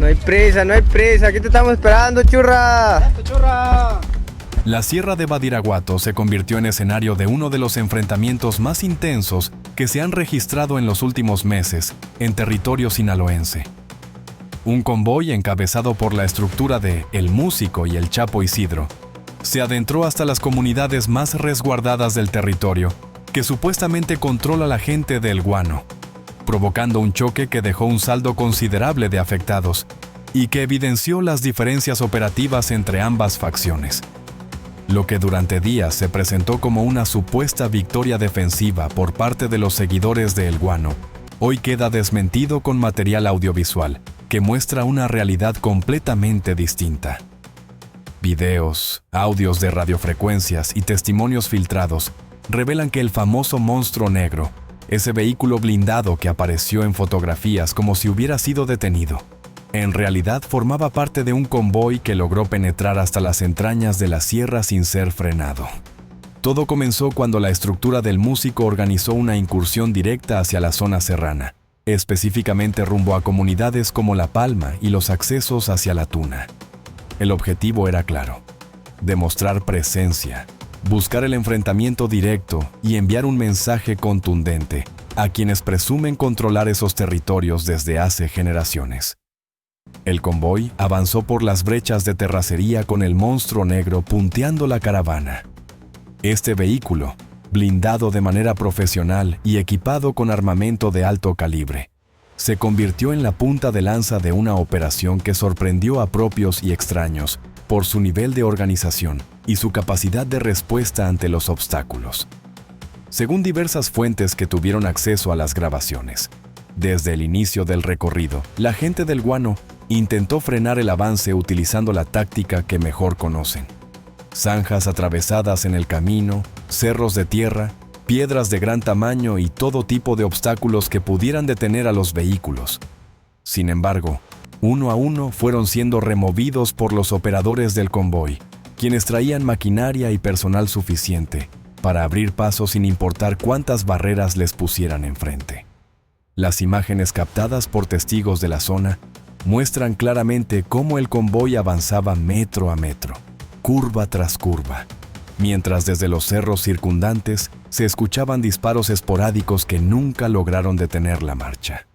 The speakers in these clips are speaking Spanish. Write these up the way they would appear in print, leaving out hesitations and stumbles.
No hay prisa, no hay prisa. Aquí te estamos esperando, churra. ¡Churra! La Sierra de Badiraguato se convirtió en escenario de uno de los enfrentamientos más intensos que se han registrado en los últimos meses en territorio sinaloense. Un convoy encabezado por la estructura de El Músico y el Chapo Isidro se adentró hasta las comunidades más resguardadas del territorio, que supuestamente controla la gente de El Guano, provocando un choque que dejó un saldo considerable de afectados y que evidenció las diferencias operativas entre ambas facciones. Lo que durante días se presentó como una supuesta victoria defensiva por parte de los seguidores de El Guano, hoy queda desmentido con material audiovisual que muestra una realidad completamente distinta. Videos, audios de radiofrecuencias y testimonios filtrados revelan que el famoso monstruo negro, ese vehículo blindado que apareció en fotografías como si hubiera sido detenido, en realidad formaba parte de un convoy que logró penetrar hasta las entrañas de la sierra sin ser frenado. Todo comenzó cuando la estructura del Músico organizó una incursión directa hacia la zona serrana, específicamente rumbo a comunidades como La Palma y los accesos hacia La Tuna. El objetivo era claro: demostrar presencia, buscar el enfrentamiento directo y enviar un mensaje contundente a quienes presumen controlar esos territorios desde hace generaciones. El convoy avanzó por las brechas de terracería con el monstruo negro punteando la caravana. Este vehículo, blindado de manera profesional y equipado con armamento de alto calibre, se convirtió en la punta de lanza de una operación que sorprendió a propios y extraños por su nivel de organización y su capacidad de respuesta ante los obstáculos. Según diversas fuentes que tuvieron acceso a las grabaciones, desde el inicio del recorrido, la gente del Guano intentó frenar el avance utilizando la táctica que mejor conocen: zanjas atravesadas en el camino, cerros de tierra, piedras de gran tamaño y todo tipo de obstáculos que pudieran detener a los vehículos. Sin embargo, uno a uno fueron siendo removidos por los operadores del convoy, quienes traían maquinaria y personal suficiente para abrir paso sin importar cuántas barreras les pusieran enfrente. Las imágenes captadas por testigos de la zona muestran claramente cómo el convoy avanzaba metro a metro, curva tras curva, mientras desde los cerros circundantes se escuchaban disparos esporádicos que nunca lograron detener la marcha.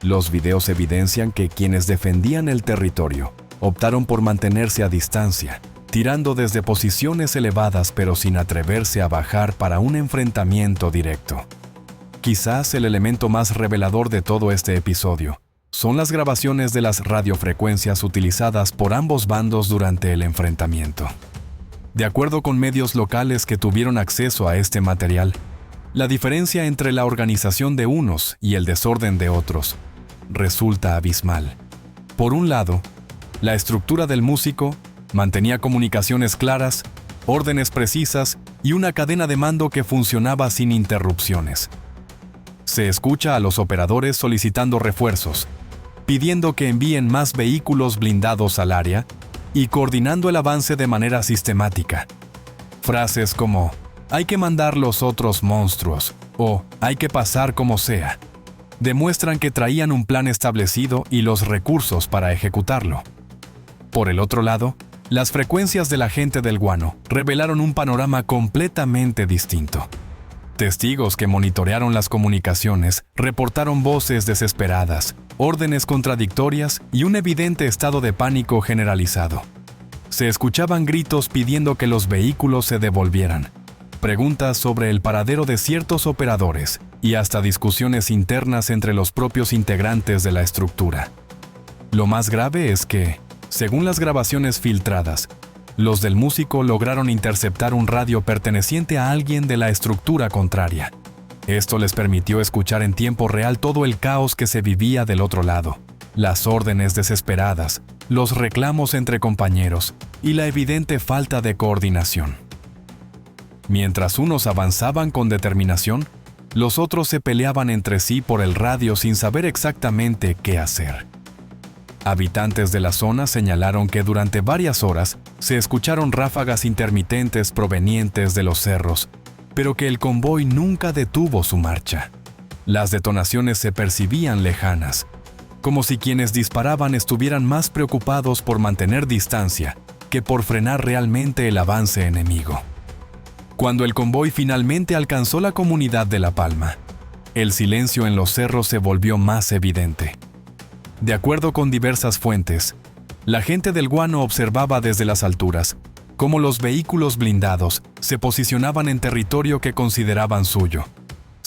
Los videos evidencian que quienes defendían el territorio optaron por mantenerse a distancia, tirando desde posiciones elevadas pero sin atreverse a bajar para un enfrentamiento directo. Quizás el elemento más revelador de todo este episodio son las grabaciones de las radiofrecuencias utilizadas por ambos bandos durante el enfrentamiento. De acuerdo con medios locales que tuvieron acceso a este material, la diferencia entre la organización de unos y el desorden de otros resulta abismal. Por un lado, la estructura del Músico mantenía comunicaciones claras, órdenes precisas y una cadena de mando que funcionaba sin interrupciones. Se escucha a los operadores solicitando refuerzos, pidiendo que envíen más vehículos blindados al área y coordinando el avance de manera sistemática. Frases como "hay que mandar los otros monstruos" o "hay que pasar como sea" demuestran que traían un plan establecido y los recursos para ejecutarlo. Por el otro lado, las frecuencias de la gente del Guano revelaron un panorama completamente distinto. Testigos que monitorearon las comunicaciones reportaron voces desesperadas, órdenes contradictorias y un evidente estado de pánico generalizado. Se escuchaban gritos pidiendo que los vehículos se devolvieran, preguntas sobre el paradero de ciertos operadores y hasta discusiones internas entre los propios integrantes de la estructura. Lo más grave es que, según las grabaciones filtradas, los del Músico lograron interceptar un radio perteneciente a alguien de la estructura contraria. Esto les permitió escuchar en tiempo real todo el caos que se vivía del otro lado, las órdenes desesperadas, los reclamos entre compañeros y la evidente falta de coordinación. Mientras unos avanzaban con determinación, los otros se peleaban entre sí por el radio sin saber exactamente qué hacer. Habitantes de la zona señalaron que durante varias horas se escucharon ráfagas intermitentes provenientes de los cerros, pero que el convoy nunca detuvo su marcha. Las detonaciones se percibían lejanas, como si quienes disparaban estuvieran más preocupados por mantener distancia que por frenar realmente el avance enemigo. Cuando el convoy finalmente alcanzó la comunidad de La Palma, el silencio en los cerros se volvió más evidente. De acuerdo con diversas fuentes, la gente del Guano observaba desde las alturas cómo los vehículos blindados se posicionaban en territorio que consideraban suyo,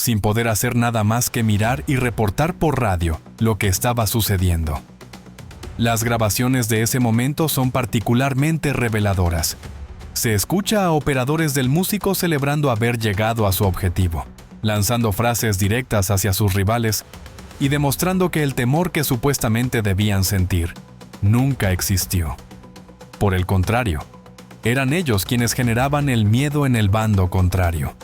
sin poder hacer nada más que mirar y reportar por radio lo que estaba sucediendo. Las grabaciones de ese momento son particularmente reveladoras. Se escucha a operadores del músico celebrando haber llegado a su objetivo, lanzando frases directas hacia sus rivales y demostrando que el temor que supuestamente debían sentir nunca existió. Por el contrario, eran ellos quienes generaban el miedo en el bando contrario.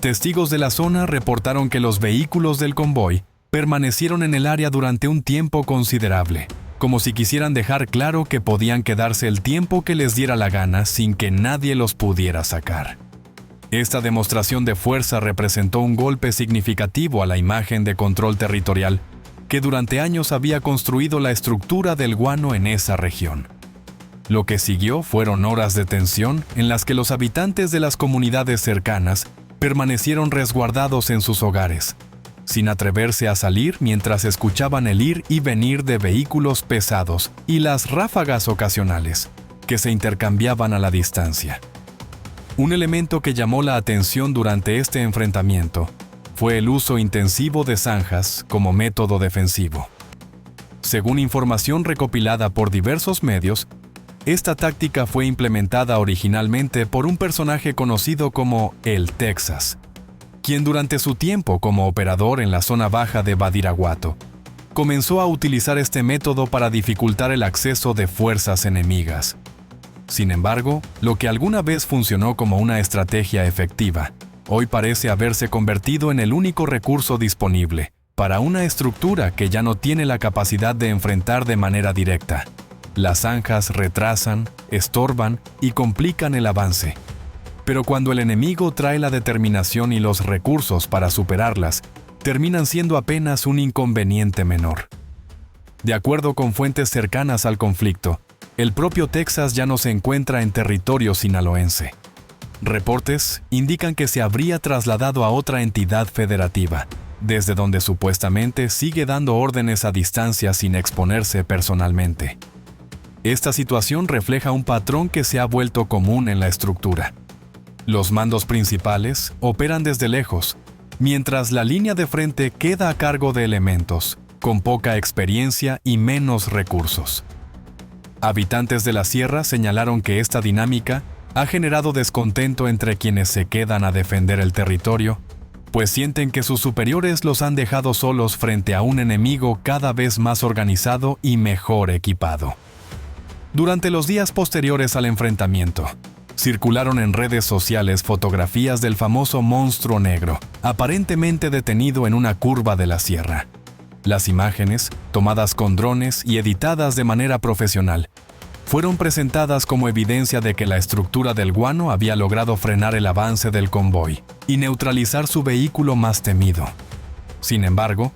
Testigos de la zona reportaron que los vehículos del convoy permanecieron en el área durante un tiempo considerable, como si quisieran dejar claro que podían quedarse el tiempo que les diera la gana sin que nadie los pudiera sacar. Esta demostración de fuerza representó un golpe significativo a la imagen de control territorial que durante años había construido la estructura del Guano en esa región. Lo que siguió fueron horas de tensión en las que los habitantes de las comunidades cercanas permanecieron resguardados en sus hogares, sin atreverse a salir mientras escuchaban el ir y venir de vehículos pesados y las ráfagas ocasionales que se intercambiaban a la distancia. Un elemento que llamó la atención durante este enfrentamiento fue el uso intensivo de zanjas como método defensivo. Según información recopilada por diversos medios, esta táctica fue implementada originalmente por un personaje conocido como el Texas, quien durante su tiempo como operador en la zona baja de Badiraguato, comenzó a utilizar este método para dificultar el acceso de fuerzas enemigas. Sin embargo, lo que alguna vez funcionó como una estrategia efectiva, hoy parece haberse convertido en el único recurso disponible para una estructura que ya no tiene la capacidad de enfrentar de manera directa. Las zanjas retrasan, estorban y complican el avance. Pero cuando el enemigo trae la determinación y los recursos para superarlas, terminan siendo apenas un inconveniente menor. De acuerdo con fuentes cercanas al conflicto, el propio Texas ya no se encuentra en territorio sinaloense. Reportes indican que se habría trasladado a otra entidad federativa, desde donde supuestamente sigue dando órdenes a distancia sin exponerse personalmente. Esta situación refleja un patrón que se ha vuelto común en la estructura. Los mandos principales operan desde lejos, mientras la línea de frente queda a cargo de elementos con poca experiencia y menos recursos. Habitantes de la sierra señalaron que esta dinámica ha generado descontento entre quienes se quedan a defender el territorio, pues sienten que sus superiores los han dejado solos frente a un enemigo cada vez más organizado y mejor equipado. Durante los días posteriores al enfrentamiento, circularon en redes sociales fotografías del famoso monstruo negro, aparentemente detenido en una curva de la sierra. Las imágenes, tomadas con drones y editadas de manera profesional, fueron presentadas como evidencia de que la estructura del Guano había logrado frenar el avance del convoy y neutralizar su vehículo más temido. Sin embargo,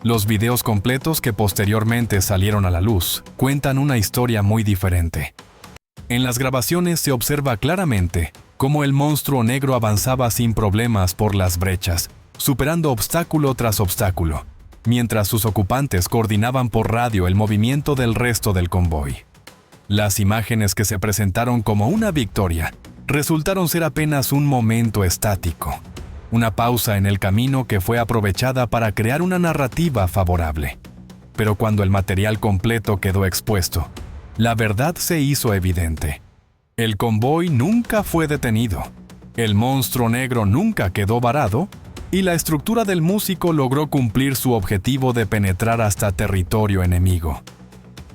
los videos completos que posteriormente salieron a la luz cuentan una historia muy diferente. En las grabaciones se observa claramente cómo el monstruo negro avanzaba sin problemas por las brechas, superando obstáculo tras obstáculo, mientras sus ocupantes coordinaban por radio el movimiento del resto del convoy. Las imágenes que se presentaron como una victoria resultaron ser apenas un momento estático, una pausa en el camino que fue aprovechada para crear una narrativa favorable. Pero cuando el material completo quedó expuesto, la verdad se hizo evidente. El convoy nunca fue detenido, el monstruo negro nunca quedó varado, y la estructura del músico logró cumplir su objetivo de penetrar hasta territorio enemigo.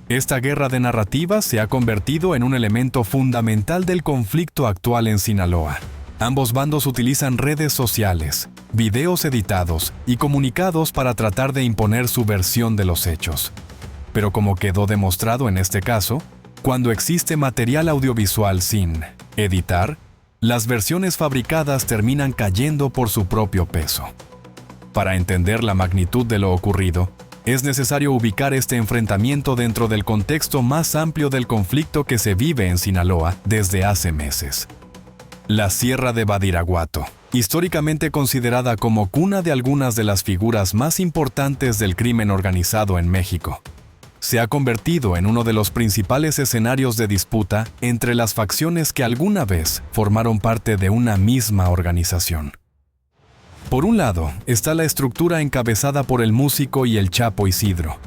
Esta guerra de narrativas se ha convertido en un elemento fundamental del conflicto actual en Sinaloa. Ambos bandos utilizan redes sociales, videos editados y comunicados para tratar de imponer su versión de los hechos. Pero como quedó demostrado en este caso, cuando existe material audiovisual sin editar, las versiones fabricadas terminan cayendo por su propio peso. Para entender la magnitud de lo ocurrido, Es necesario ubicar este enfrentamiento dentro del contexto más amplio del conflicto que se vive en Sinaloa desde hace meses. La Sierra de Badiraguato, históricamente considerada como cuna de algunas de las figuras más importantes del crimen organizado en México, se ha convertido en uno de los principales escenarios de disputa entre las facciones que alguna vez formaron parte de una misma organización. Por un lado, está la estructura encabezada por el músico y el Chapo Isidro,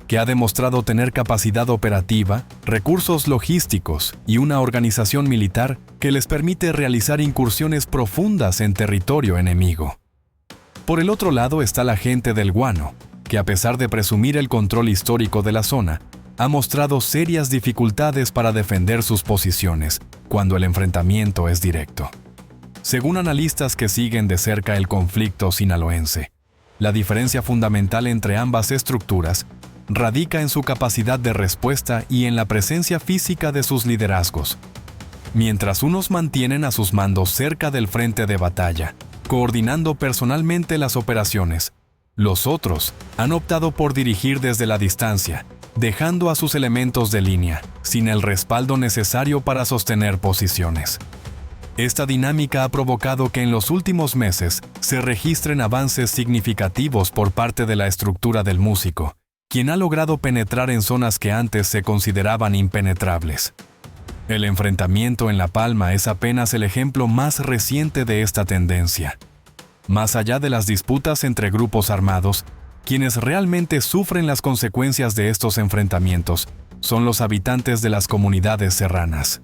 que ha demostrado tener capacidad operativa, recursos logísticos y una organización militar que les permite realizar incursiones profundas en territorio enemigo. Por el otro lado está la gente del Guano, que a pesar de presumir el control histórico de la zona, ha mostrado serias dificultades para defender sus posiciones cuando el enfrentamiento es directo. Según analistas que siguen de cerca el conflicto sinaloense, la diferencia fundamental entre ambas estructuras radica en su capacidad de respuesta y en la presencia física de sus liderazgos. Mientras unos mantienen a sus mandos cerca del frente de batalla, coordinando personalmente las operaciones, los otros han optado por dirigir desde la distancia, dejando a sus elementos de línea, sin el respaldo necesario para sostener posiciones. Esta dinámica ha provocado que en los últimos meses se registren avances significativos por parte de la estructura del músico, quien ha logrado penetrar en zonas que antes se consideraban impenetrables. El enfrentamiento en La Palma es apenas el ejemplo más reciente de esta tendencia. Más allá de las disputas entre grupos armados, quienes realmente sufren las consecuencias de estos enfrentamientos son los habitantes de las comunidades serranas.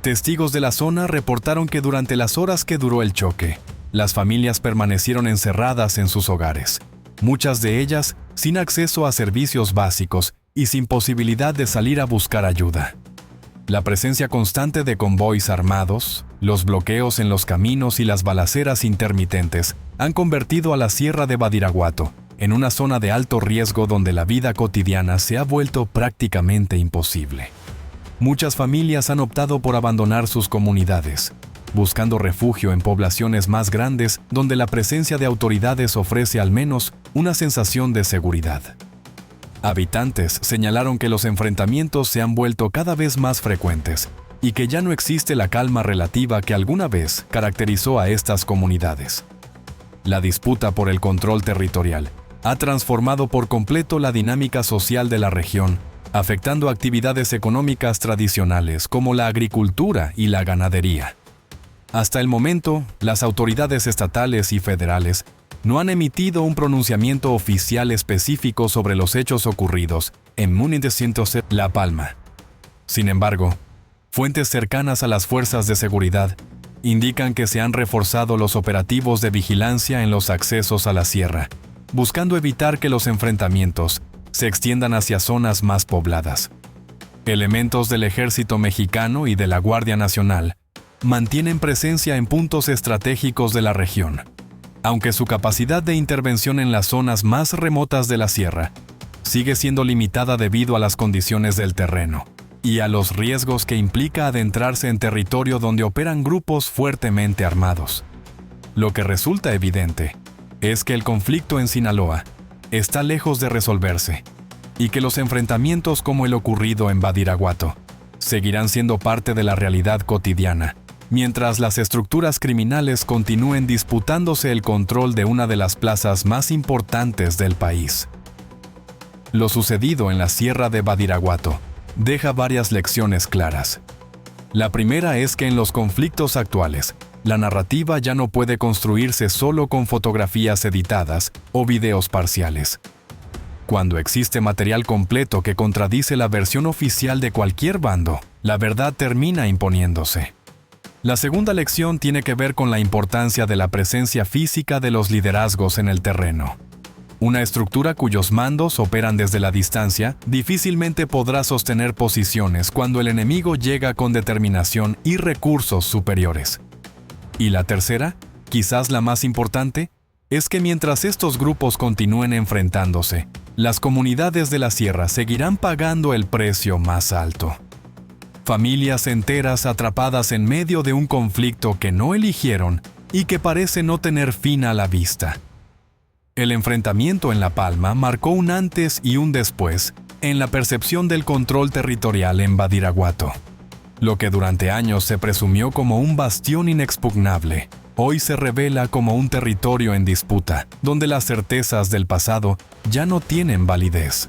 Testigos de la zona reportaron que durante las horas que duró el choque, las familias permanecieron encerradas en sus hogares, muchas de ellas sin acceso a servicios básicos y sin posibilidad de salir a buscar ayuda. La presencia constante de convoys armados, los bloqueos en los caminos y las balaceras intermitentes han convertido a la Sierra de Badiraguato en una zona de alto riesgo donde la vida cotidiana se ha vuelto prácticamente imposible. Muchas familias han optado por abandonar sus comunidades, buscando refugio en poblaciones más grandes donde la presencia de autoridades ofrece al menos una sensación de seguridad. Habitantes señalaron que los enfrentamientos se han vuelto cada vez más frecuentes y que ya no existe la calma relativa que alguna vez caracterizó a estas comunidades. La disputa por el control territorial ha transformado por completo la dinámica social de la región, afectando actividades económicas tradicionales como la agricultura y la ganadería. Hasta el momento, las autoridades estatales y federales no han emitido un pronunciamiento oficial específico sobre los hechos ocurridos en Munidecintos, La Palma. Sin embargo, fuentes cercanas a las fuerzas de seguridad indican que se han reforzado los operativos de vigilancia en los accesos a la sierra, buscando evitar que los enfrentamientos se extiendan hacia zonas más pobladas. Elementos del Ejército Mexicano y de la Guardia Nacional mantienen presencia en puntos estratégicos de la región, aunque su capacidad de intervención en las zonas más remotas de la sierra sigue siendo limitada debido a las condiciones del terreno y a los riesgos que implica adentrarse en territorio donde operan grupos fuertemente armados. Lo que resulta evidente es que el conflicto en Sinaloa está lejos de resolverse y que los enfrentamientos como el ocurrido en Badiraguato seguirán siendo parte de la realidad cotidiana, mientras las estructuras criminales continúen disputándose el control de una de las plazas más importantes del país. Lo sucedido en la Sierra de Badiraguato deja varias lecciones claras. La primera es que en los conflictos actuales, la narrativa ya no puede construirse solo con fotografías editadas o videos parciales. Cuando existe material completo que contradice la versión oficial de cualquier bando, la verdad termina imponiéndose. La segunda lección tiene que ver con la importancia de la presencia física de los liderazgos en el terreno. Una estructura cuyos mandos operan desde la distancia difícilmente podrá sostener posiciones cuando el enemigo llega con determinación y recursos superiores. Y la tercera, quizás la más importante, es que mientras estos grupos continúen enfrentándose, las comunidades de la sierra seguirán pagando el precio más alto. Familias enteras atrapadas en medio de un conflicto que no eligieron y que parece no tener fin a la vista. El enfrentamiento en La Palma marcó un antes y un después en la percepción del control territorial en Badiraguato. Lo que durante años se presumió como un bastión inexpugnable, hoy se revela como un territorio en disputa, donde las certezas del pasado ya no tienen validez.